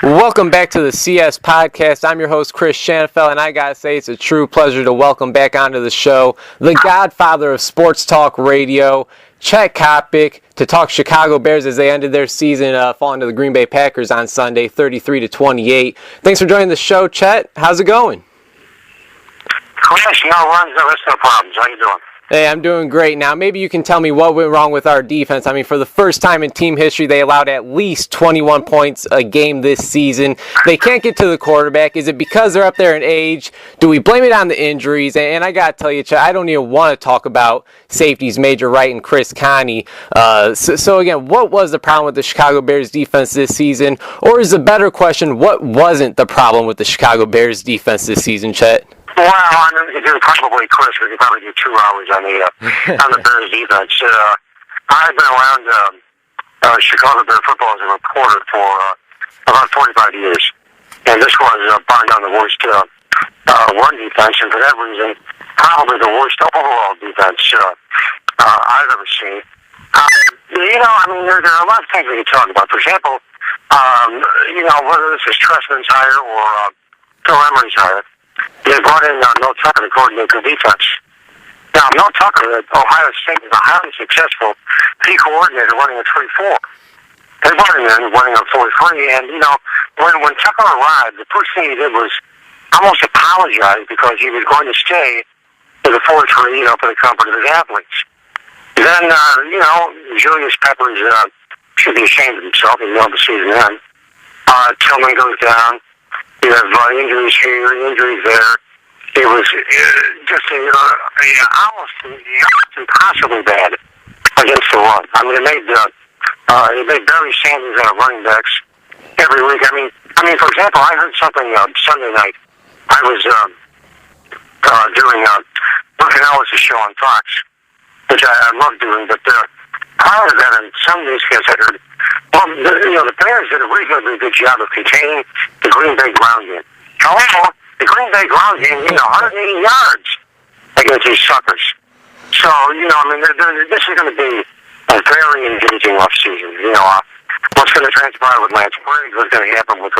Welcome back to the CS Podcast. I'm your host, Chris Shanafel, and I gotta say it's a true pleasure to welcome back onto the show the godfather of sports talk radio, Chet Coppock, to talk Chicago Bears as they ended their season falling to the Green Bay Packers on Sunday, 33-28. Thanks for joining the show, Chet. How's it going? Chris, no runs, no problems. How you doing? Hey, I'm doing great. Now, maybe you can tell me what went wrong with our defense. I mean, for the first time in team history, they allowed at least 21 points a game this season. They can't get to the quarterback. Is it because they're up there in age? Do we blame it on the injuries? And I got to tell you, Chet, I don't even want to talk about safeties Major Wright and Chris Connie. So again, what was the problem with the Chicago Bears defense this season? Or is the better question, what wasn't the problem with the Chicago Bears defense this season, Chet? Well, I mean, you're probably, Chris, we could probably do 2 hours on the Bears defense. I've been around Chicago Bear football as a reporter for about 45 years, and this was bar none the worst run defense, and for that reason, probably the worst overall defense I've ever seen. I mean, there are a lot of things we can talk about. For example, whether this is Trestman's hire or Phil Emery's hire. They brought in Mel Tucker to coordinate the defense. Now, Mel Tucker at Ohio State is a highly successful D coordinator running a 3-4. They brought him in running a 4-3, and, when Tucker arrived, the first thing he did was almost apologize because he was going to stay with a 4-3, for the comfort of his athletes. Then, Julius Peppers should be ashamed of himself, the season end. Tillman goes down. You have injuries here, injuries there. It was just almost impossibly bad against the run. I mean, it made Barry Sanders out of running backs every week. I mean, for example, I heard something Sunday night. I was doing Brooke and Ellis' show on Fox, which I love doing, but prior to that, on some newscasts I heard, the Bears did a reasonably good job of containing the Green Bay ground game. However, the Green Bay ground game, 180 yards against these suckers. So, this is going to be a very engaging offseason. What's going to transpire with Lance Briggs, what's going to happen with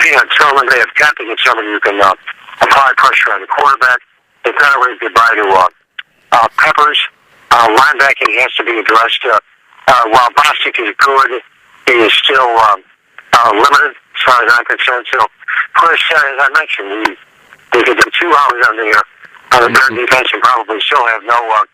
Peanut Tillman. They have got to get somebody who can apply pressure on the quarterback. They've got to raise goodbye to Peppers. Linebacking has to be addressed. While Bostic is good, he is still limited as far as I'm concerned. So, Chris, as I mentioned, we could do 2 hours on the Bear defense and probably still have no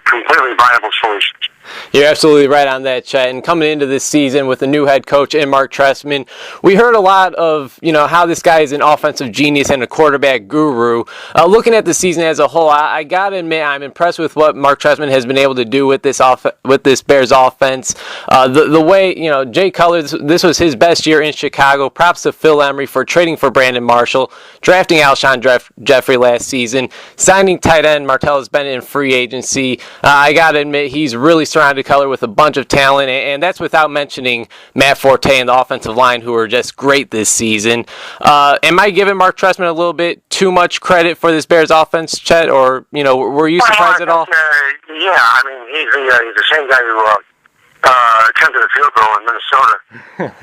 completely viable solutions. You're absolutely right on that, Chet. And coming into this season with a new head coach in Mark Trestman, we heard a lot of, how this guy is an offensive genius and a quarterback guru. Looking at the season as a whole, I got to admit I'm impressed with what Mark Trestman has been able to do with this Bears offense. The way, Jay Cutler, this was his best year in Chicago. Props to Phil Emery for trading for Brandon Marshall, drafting Alshon Jeffrey last season, signing tight end Martellus Bennett in free agency. I got to admit he's really surrounded Cutler with a bunch of talent, and that's without mentioning Matt Forte and the offensive line, who are just great this season. Am I giving Mark Trestman a little bit too much credit for this Bears offense, Chet, or were you surprised at all? Yeah, I mean he's the same guy who attempted a field goal in Minnesota.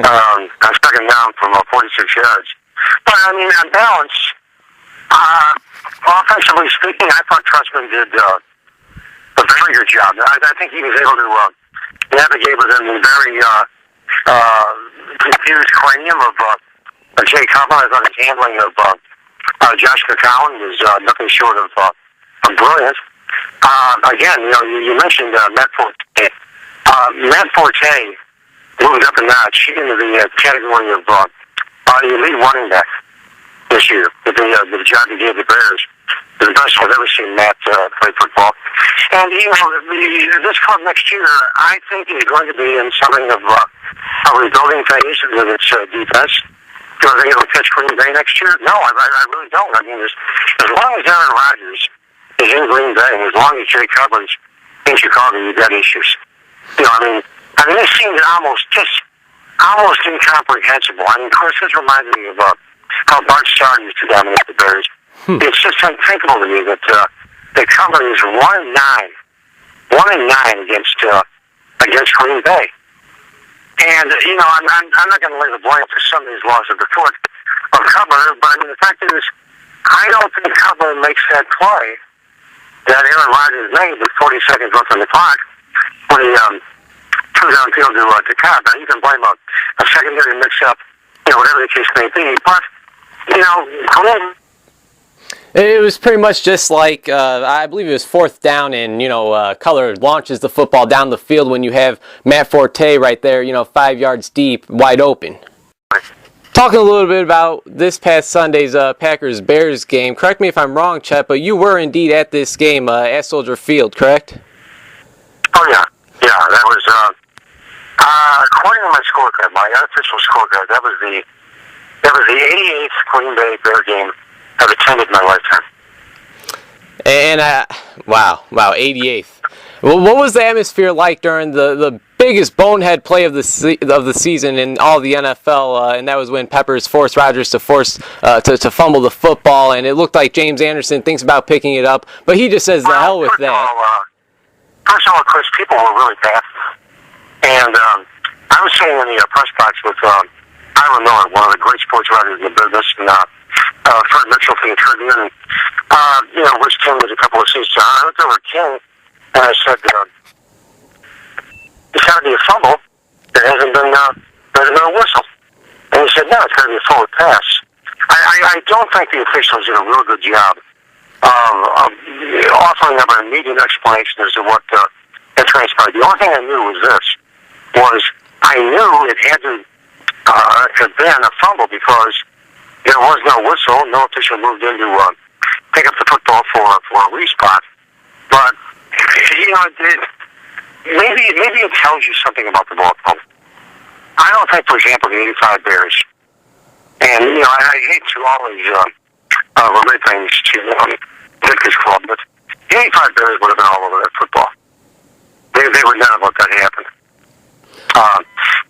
I struck him down from 46 yards. But I mean, on balance, offensively speaking, I thought Trestman did a very good job. I think he was able to navigate within the very confused cranium of Chet Coppock. I thought his handling of Josh McCown was nothing short of brilliant. Again, you mentioned Matt Forte. Matt Forte moved up a notch into the category of the elite running back this year. The job he gave the Bears. The best I've ever seen Matt play football. And, this club next year, I think is going to be in something of a rebuilding phase with its defense. Do I think it'll catch Green Bay next year? No, I really don't. I mean, as long as Aaron Rodgers is in Green Bay, and as long as Jay Cutler's in Chicago, you've got issues. I mean, this seems almost incomprehensible. I mean, Chris, this reminded me of how Bart Starr used to dominate the Bears. It's just unthinkable to me that the company is 1-9 against Green Bay. And, I'm not going to lay the blame for some of these losses at the foot of Cutler, but I mean, the fact is, I don't think Cutler makes that play that Aaron Rodgers made with 40 seconds left on the clock when he threw downfield to Cobb. Now, you can blame a secondary mix-up, whatever the case may be, but, It was pretty much just like, I believe it was fourth down, and, Cutler launches the football down the field when you have Matt Forte right there, 5 yards deep, wide open. Talking a little bit about this past Sunday's Packers-Bears game. Correct me if I'm wrong, Chet, but you were indeed at this game at Soldier Field, correct? Oh, yeah. Yeah, that was, according to my scorecard, my unofficial scorecard, that was the 88th Green Bay Bear game I've attended in my lifetime. And, wow, 88th. Well, what was the atmosphere like during the biggest bonehead play of the season in all the NFL, and that was when Peppers forced Rodgers to fumble the football, and it looked like James Anderson thinks about picking it up, but he just says, the hell with that. First of all, Chris, people were really bad. And I was sitting in the press box with Ira Miller, one of the great sports writers in the business, and Fred Mitchell from the Tribune, and Rich King was a couple of seats down. I looked over at King, and I said, it's got to be a fumble. There hasn't been a whistle. And he said, no, it's got to be a forward pass. I don't think the officials did a real good job of offering up an immediate explanation as to what had transpired. The only thing I knew was I knew it had to have been a fumble because there was no whistle. No official moved in to pick up the football for a respot. But, maybe it tells you something about the ball club. I don't think, for example, the 85 Bears, and, I hate to always relate things to Victor's club, but the 85 Bears would have been all over that football. They would not have let that happen.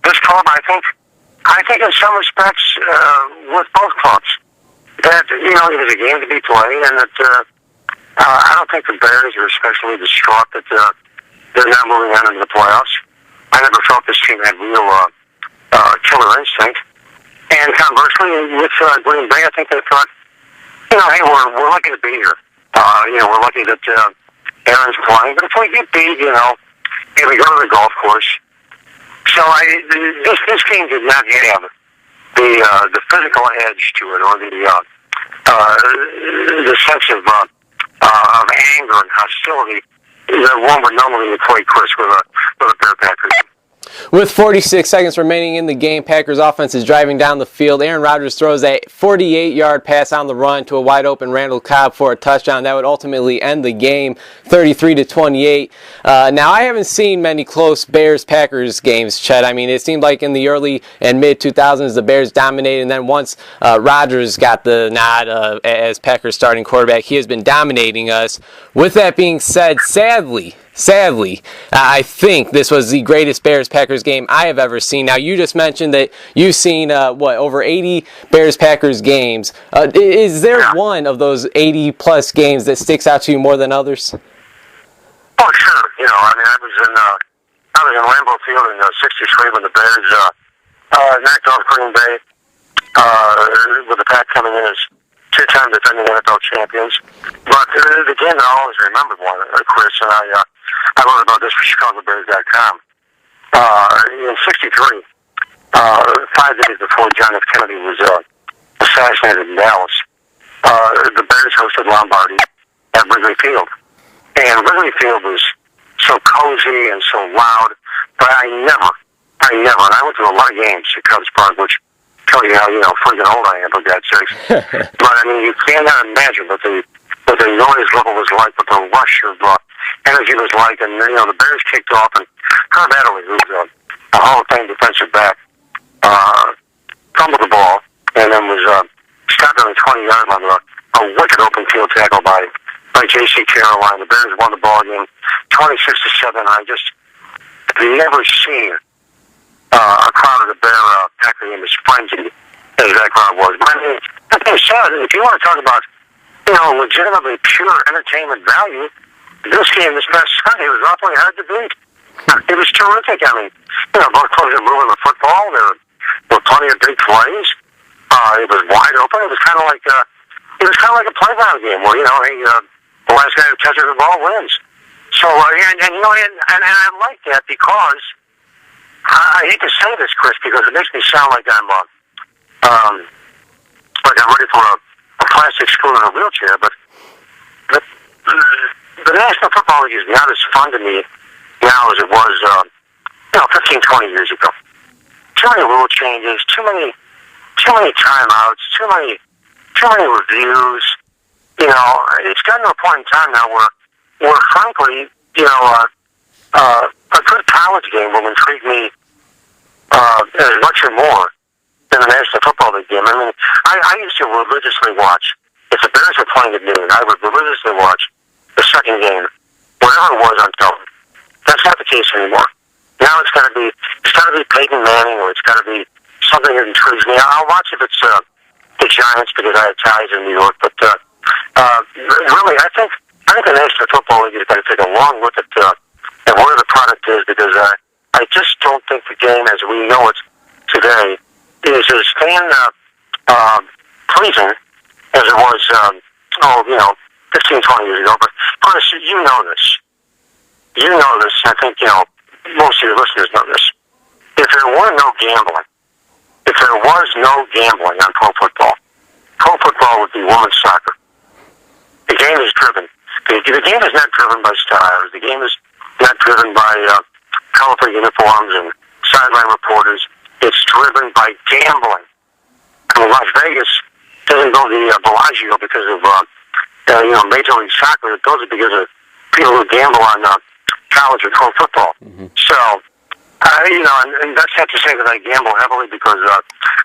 This club, I think in some respects, with both clubs, that, it was a game to be played, and that I don't think the Bears are especially distraught that they're not moving on into the playoffs. I never felt this team had real killer instinct. And conversely, with Green Bay, I think they thought, hey, we're lucky to be here. We're lucky that Aaron's playing. But if we get beat, hey, we go to the golf course. So this game did not have the physical edge to it, or the sense of anger and hostility that one would normally equate, Chris, with a Bear Packers. With 46 seconds remaining in the game, Packers offense is driving down the field. Aaron Rodgers throws a 48-yard pass on the run to a wide-open Randall Cobb for a touchdown. That would ultimately end the game 33-28. Now, I haven't seen many close Bears-Packers games, Chet. I mean, it seemed like in the early and mid-2000s, the Bears dominated, and then once Rodgers got the nod as Packers starting quarterback, he has been dominating us. With that being said, sadly, I think this was the greatest Bears-Packers game I have ever seen. Now, you just mentioned that you've seen, over 80 Bears-Packers games. Is there one of those 80-plus games that sticks out to you more than others? Oh, sure. I was in Lambeau Field in '63 when the Bears knocked off Green Bay with the Pack coming in as two-time defending NFL champions. But the game that I always remembered one, Chris, and I wrote about this for ChicagoBears.com. In '63, 5 days before John F. Kennedy was assassinated in Dallas, the Bears hosted Lombardi at Wrigley Field. And Wrigley Field was so cozy and so loud, but I never, and I went to a lot of games at Cubs Park, which tell you how, freaking old I am, for God's sakes. But, you cannot imagine what the noise level was like, what the rush of energy was like, and, the Bears kicked off, and Herb Adderley, who's a Hall of Fame defensive back, fumbled the ball, and then was stopped on the 20-yard line with a wicked open field tackle by J.C. Caroline. The Bears won the ball game 26-7. I just never seen a crowd of the Bear Packer game as frenzied as that crowd was. But that being said, if you want to talk about, legitimately pure entertainment value, this game this past Sunday was awfully hard to beat. It was terrific. I mean, both clubs are moving the football. There were plenty of big plays. It was wide open. It was kind of like a playground game where the last guy who touches the ball wins. So and I like that because I hate to say this, Chris, because it makes me sound like I'm ready for a plastic spoon in a wheelchair. But the National Football League is not as fun to me now as it was 15, 20 years ago. Too many rule changes, too many timeouts, too many reviews. It's gotten to a point in time now where frankly, a good college game will intrigue me as much or more than the National Football League game. I mean, I used to religiously watch. If the Bears were playing at noon, I would religiously watch the second game, whatever it was on television. That's not the case anymore. Now it's got to be Peyton Manning, or it's got to be something that intrigues me. I'll watch if it's the Giants because I have ties in New York. But really, I think the National Football League is going to take a long look at where the product is, because I just don't think the game as we know it today is as fan pleasing as it was 15, 20 years ago. But Chris, you know this. I think most of your listeners know this. If there were no gambling, if there was no gambling on pro football would be women's soccer. The game is driven. The game is not driven by stars. The game is not driven by colorful uniforms and sideline reporters. It's driven by gambling. I mean, Las Vegas doesn't go to the Bellagio because of Major League Soccer. It goes because of people who gamble on college or pro football. Mm-hmm. So, and that's not to say that I gamble heavily, because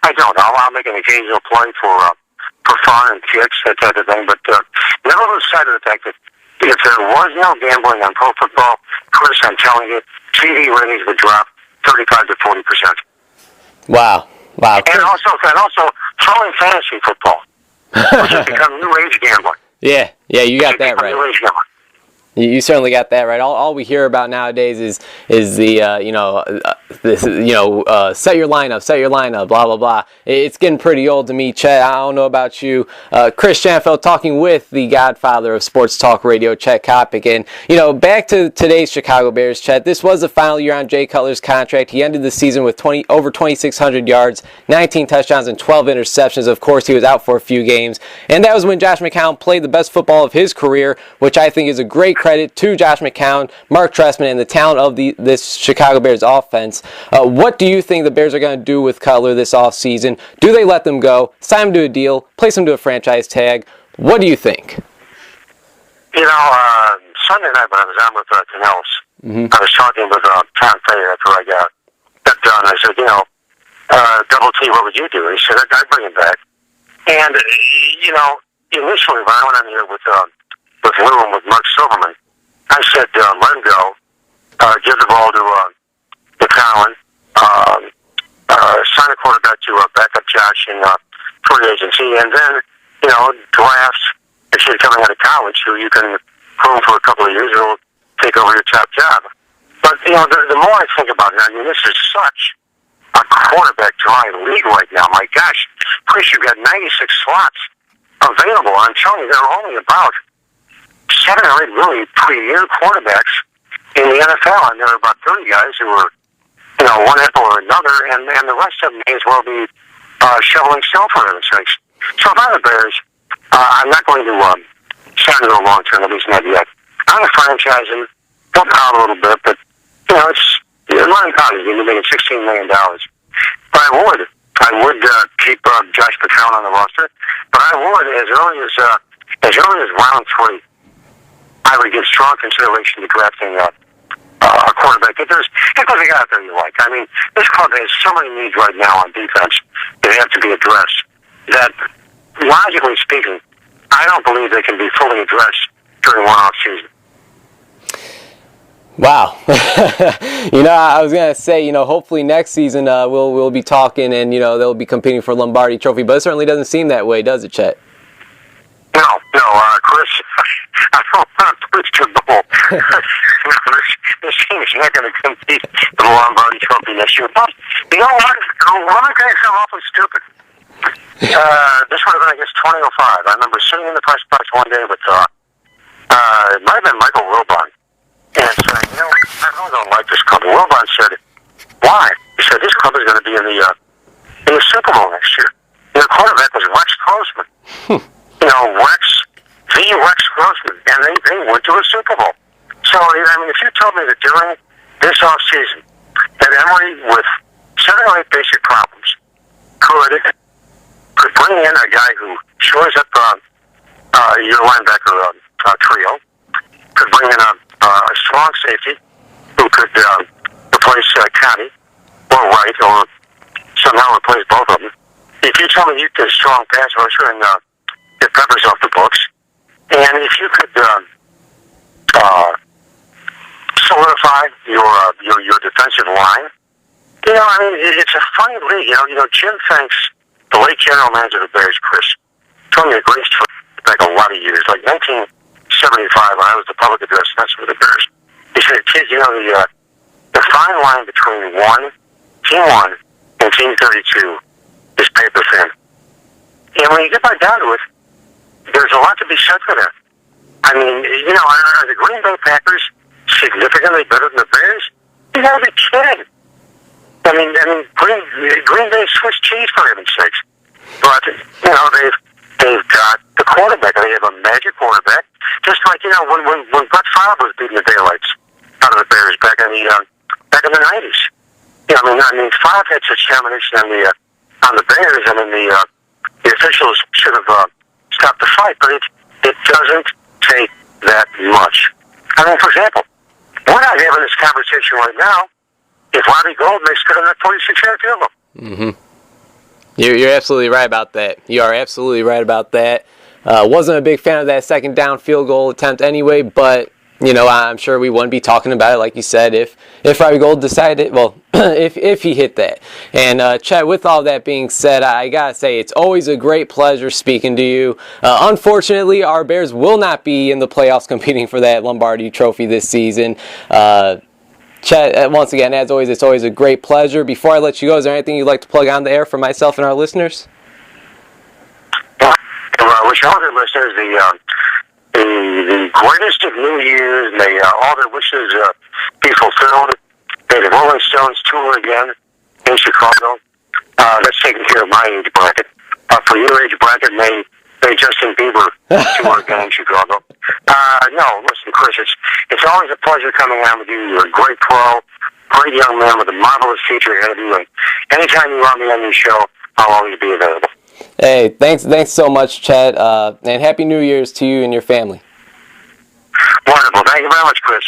I don't. I'll make an occasional play for fun and kicks, that type of thing. But never lose sight of the fact that if there was no gambling on pro football, Chris, I'm telling you, TV ratings would drop 35 to 40%. Wow. And also throwing fantasy football, which has become new age gambling. Yeah, you got that right. New age gambling. You certainly got that right. All we hear about nowadays is the set your lineup, blah blah blah. It's getting pretty old to me, Chet. I don't know about you. Chris Janfeld talking with the godfather of sports talk radio, Chet Coppock. And back to today's Chicago Bears, Chet. This was the final year on Jay Cutler's contract. He ended the season with over 2,600 yards, 19 touchdowns, and 12 interceptions. Of course, he was out for a few games, and that was when Josh McCown played the best football of his career, which I think is a great credit to Josh McCown, Mark Trestman, and the talent of this Chicago Bears offense. What do you think the Bears are going to do with Cutler this offseason? Do they let them go, sign him to a deal, place him to a franchise tag? What do you think? Sunday night when I was on with Canellis, I was talking with Tom Thayer after I got done. I said, Double T, what would you do? He said, I'd bring him back. And, initially when I went on here with Lou and with Mark Silverman, I said, let him go, give the ball to McCown, sign a quarterback to back up Josh in free agency, and then, draft a kid coming out of college who you can groom for a couple of years and will take over your top job. But, the more I think about it, this is such a quarterback-dry league right now. My gosh, Chris, you've got 96 slots available. I'm telling you, there are only about 7 or 8 really premier quarterbacks in the NFL, and there are about 30 guys who are, one apple or another, and the rest of them may as well be shoveling snow for heaven's sakes. So if I'm the Bears, I'm not going to sign to go long term, at least not yet. I'm going to franchise him, help out a little bit, but it's running college. You're making $16 million. But I would keep Josh McCown on the roster, but I would as early as round 3. I would give strong consideration to drafting a quarterback. If there's a guy out there you like. I mean, this club has so many needs right now on defense that have to be addressed that, logically speaking, I don't believe they can be fully addressed during one off season. Wow. I was going to say, hopefully next season we'll be talking and, they'll be competing for Lombardi Trophy, but it certainly doesn't seem that way, does it, Chet? Chris, I don't want to push the ball. This team is not going to compete for the Lombardi Trophy next year. But you know what? Let me tell you something awfully stupid. This would have been, I guess, 2005. I remember sitting in the press box one day with, it might have been Michael Wilbon, and saying, I really don't like this club. And Wilbon said, why? He said, this club is going to be in the Super Bowl next year. The quarterback was Rex Grossman. Rex Grossman, and they went to a Super Bowl. So, if you told me that during this offseason that Emory, with 7 or 8 basic problems, could bring in a guy who shores up your linebacker trio, could bring in a strong safety who could replace Cotty or Wright, or somehow replace both of them. If you tell me you could a strong pass rusher and get Peppers off the books, and if you could solidify your defensive line, it's a funny league. Jim thinks the late general manager of the Bears, Chris, told me a great story back a lot of years, like 1975 when I was the public address announcer for the Bears. He said, kids, the fine line between Team 1 and Team 32 is paper thin. And when you get back down to it, there's a lot to be said for that. Are the Green Bay Packers significantly better than the Bears? You gotta be kidding. Green Bay Swiss cheese, for heaven's sakes. But, they've got the quarterback. They have a magic quarterback. Just like, when Brett Favre was beating the daylights out of the Bears back in the 90s. Favre had such domination on the Bears, and the officials should have stopped the fight, but it doesn't take that much. For example, we're not having this conversation right now if Robbie Gold makes good on that 46-yard field goal. Mm-hmm. You're absolutely right about that. You are absolutely right about that. Wasn't a big fan of that second down field goal attempt anyway, but I'm sure we wouldn't be talking about it, like you said, if Robbie Gold decided, if he hit that. And Chet, with all that being said, I gotta say, it's always a great pleasure speaking to you. Unfortunately, our Bears will not be in the playoffs competing for that Lombardi Trophy this season. Chet, once again, as always, it's always a great pleasure. Before I let you go, is there anything you'd like to plug on the air for myself and our listeners? I wish all the listeners the greatest of New Year's. May all their wishes be fulfilled. May the Rolling Stones tour again in Chicago. That's taking care of my age bracket. For your age bracket, may Justin Bieber tour again in Chicago. No, listen, Chris, it's always a pleasure coming on with you. You're a great pro, great young man with a marvelous future ahead of you. And anytime you want me on your show, I'll always be available. Hey, thanks so much, Chet, and Happy New Year's to you and your family. Wonderful. Thank you very much, Chris.